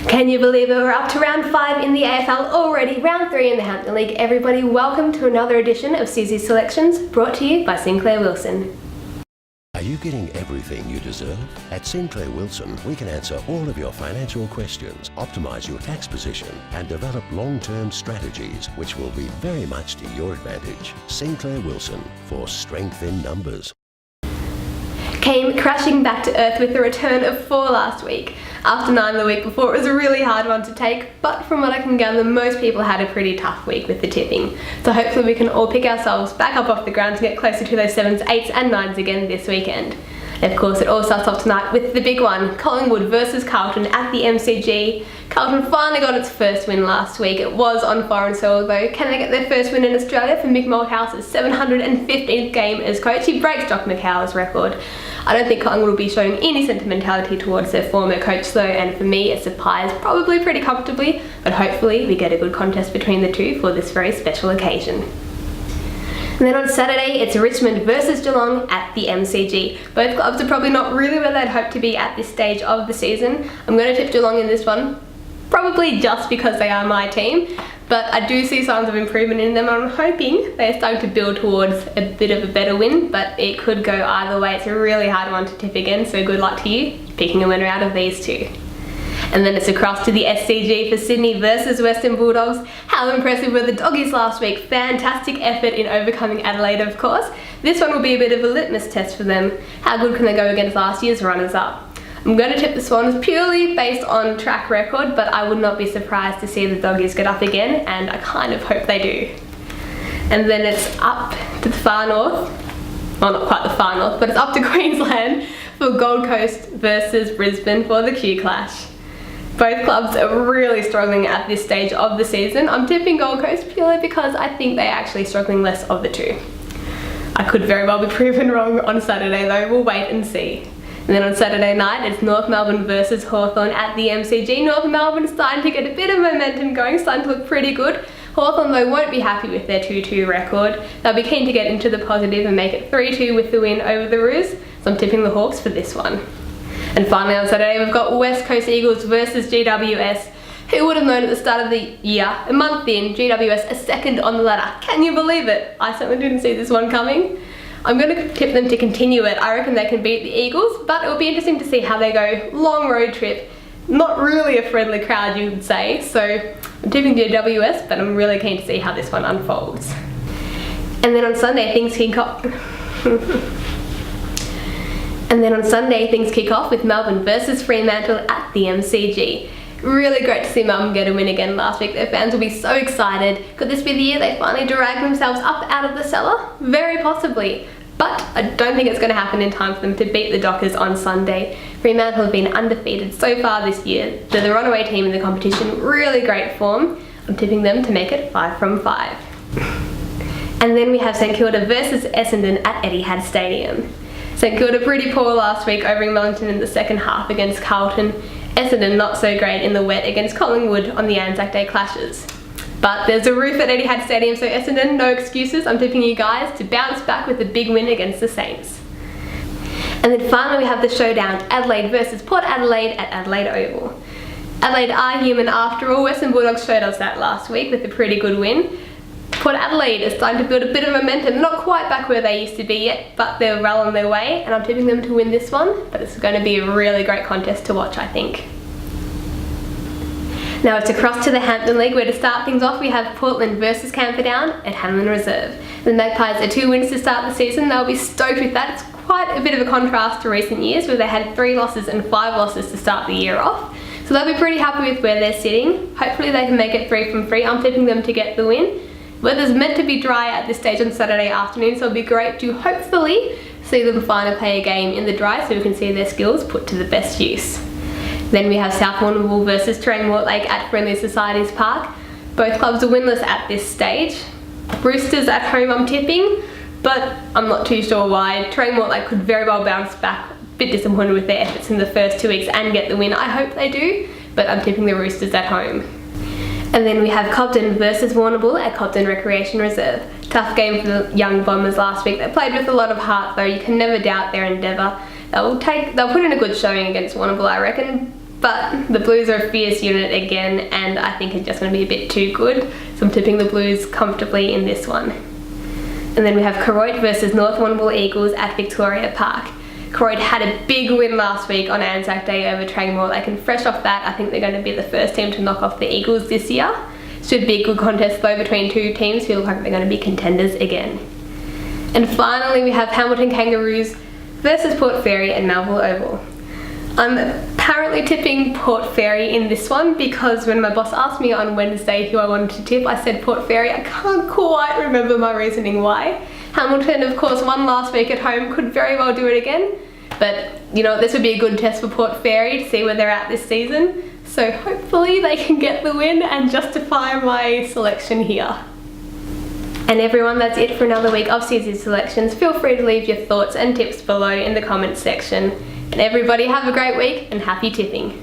Can you believe it? We're up to round 5 in the AFL already, round 3 in the Hampton League. Everybody, welcome to another edition of Susies Selections, brought to you by Sinclair Wilson. Are you getting everything you deserve? At Sinclair Wilson, we can answer all of your financial questions, optimise your tax position, and develop long-term strategies which will be very much to your advantage. Sinclair Wilson, for strength in numbers. Came crashing back to earth with the return of 4 last week. After 9 the week before, it was a really hard one to take, but from what I can gather, most people had a pretty tough week with the tipping. So hopefully we can all pick ourselves back up off the ground to get closer to those 7s, 8s and 9s again this weekend. And of course, it all starts off tonight with the big one, Collingwood versus Carlton at the MCG. Carlton finally got its first win last week. It was on foreign soil though. Can they get their first win in Australia for Mick Malthouse's 715th game as coach? He breaks Doc McCow's record. I don't think Collingwood will be showing any sentimentality towards their former coach though, and for me it's a pies probably pretty comfortably, but hopefully we get a good contest between the two for this very special occasion. And then on Saturday, it's Richmond versus Geelong at the MCG. Both clubs are probably not really where they'd hope to be at this stage of the season. I'm going to tip Geelong in this one, probably just because they are my team, but I do see signs of improvement in them. I'm hoping they're starting to build towards a bit of a better win, but it could go either way. It's a really hard one to tip again, so good luck to you picking a winner out of these two. And then it's across to the SCG for Sydney versus Western Bulldogs. How impressive were the Doggies last week? Fantastic effort in overcoming Adelaide, of course. This one will be a bit of a litmus test for them. How good can they go against last year's runners-up? I'm going to tip the Swans purely based on track record, but I would not be surprised to see the Doggies get up again, and I kind of hope they do. And then it's up to the far north. Well, not quite the far north, but it's up to Queensland for Gold Coast versus Brisbane for the Q Clash. Both clubs are really struggling at this stage of the season. I'm tipping Gold Coast purely because I think they're actually struggling less of the two. I could very well be proven wrong on Saturday though, we'll wait and see. And then on Saturday night, it's North Melbourne versus Hawthorn at the MCG. North Melbourne is starting to get a bit of momentum going, starting to look pretty good. Hawthorn though won't be happy with their 2-2 record. They'll be keen to get into the positive and make it 3-2 with the win over the Roos, so I'm tipping the Hawks for this one. And finally on Saturday, we've got West Coast Eagles versus GWS. Who would have known at the start of the year, a month in, GWS are second on the ladder? Can you believe it? I certainly didn't see this one coming. I'm going to tip them to continue it. I reckon they can beat the Eagles, but it will be interesting to see how they go. Long road trip. Not really a friendly crowd, you would say. So I'm tipping GWS, but I'm really keen to see how this one unfolds. And then on Sunday, things kick off. And then on Sunday, things kick off with Melbourne versus Fremantle at the MCG. Really great to see Melbourne get a win again last week. Their fans will be so excited. Could this be the year they finally drag themselves up out of the cellar? Very possibly. But I don't think it's going to happen in time for them to beat the Dockers on Sunday. Fremantle have been undefeated so far this year. They're the runaway team in the competition. Really great form. I'm tipping them to make it 5 from 5. And then we have St Kilda versus Essendon at Etihad Stadium. St Kilda pretty poor last week over in Wellington in the second half against Carlton. Essendon not so great in the wet against Collingwood on the Anzac Day clashes. But there's a roof at Etihad Stadium, so Essendon, no excuses. I'm tipping you guys to bounce back with a big win against the Saints. And then finally we have the showdown, Adelaide versus Port Adelaide at Adelaide Oval. Adelaide are human after all. Western Bulldogs showed us that last week with a pretty good win. Port Adelaide is starting to build a bit of momentum, not quite back where they used to be yet, but they're well on their way, and I'm tipping them to win this one, but it's going to be a really great contest to watch, I think. Now it's across to the Hampton League, where to start things off we have Portland versus Camperdown at Hamlin Reserve. The Magpies are 2 wins to start the season. They'll be stoked with that. It's quite a bit of a contrast to recent years where they had 3 losses and 5 losses to start the year off. So they'll be pretty happy with where they're sitting. Hopefully they can make it 3 from 3. I'm tipping them to get the win. Weather's meant to be dry at this stage on Saturday afternoon, so it'll be great to hopefully see them finally play a game in the dry so we can see their skills put to the best use. Then we have South Warrnambool versus Terang Mortlake at Friendly Societies Park. Both clubs are winless at this stage. Roosters at home I'm tipping, but I'm not too sure why. Terang Mortlake could very well bounce back. A bit disappointed with their efforts in the first 2 weeks and get the win. I hope they do, but I'm tipping the Roosters at home. And then we have Cobden versus Warrnambool at Cobden Recreation Reserve. Tough game for the young Bombers last week. They played with a lot of heart though. You can never doubt their endeavour. They'll put in a good showing against Warrnambool, I reckon. But the Blues are a fierce unit again, and I think it's just going to be a bit too good, so I'm tipping the Blues comfortably in this one. And then we have Koroit versus North Warrnambool Eagles at Victoria Park. Koroit had a big win last week on Anzac Day over Tranmere Lake, and fresh off that I think they're going to be the first team to knock off the Eagles this year. Should be a good contest though between two teams who look like they're going to be contenders again. And finally we have Hamilton Kangaroos versus Port Fairy at Melville Oval. I'm apparently tipping Port Fairy in this one because when my boss asked me on Wednesday who I wanted to tip, I said Port Fairy. I can't quite remember my reasoning why. Hamilton, of course, won last week at home, could very well do it again, but you know, this would be a good test for Port Fairy to see where they're at this season, so hopefully they can get the win and justify my selection here. And everyone, that's it for another week of Susies Selections. Feel free to leave your thoughts and tips below in the comments section. And everybody have a great week and happy tipping.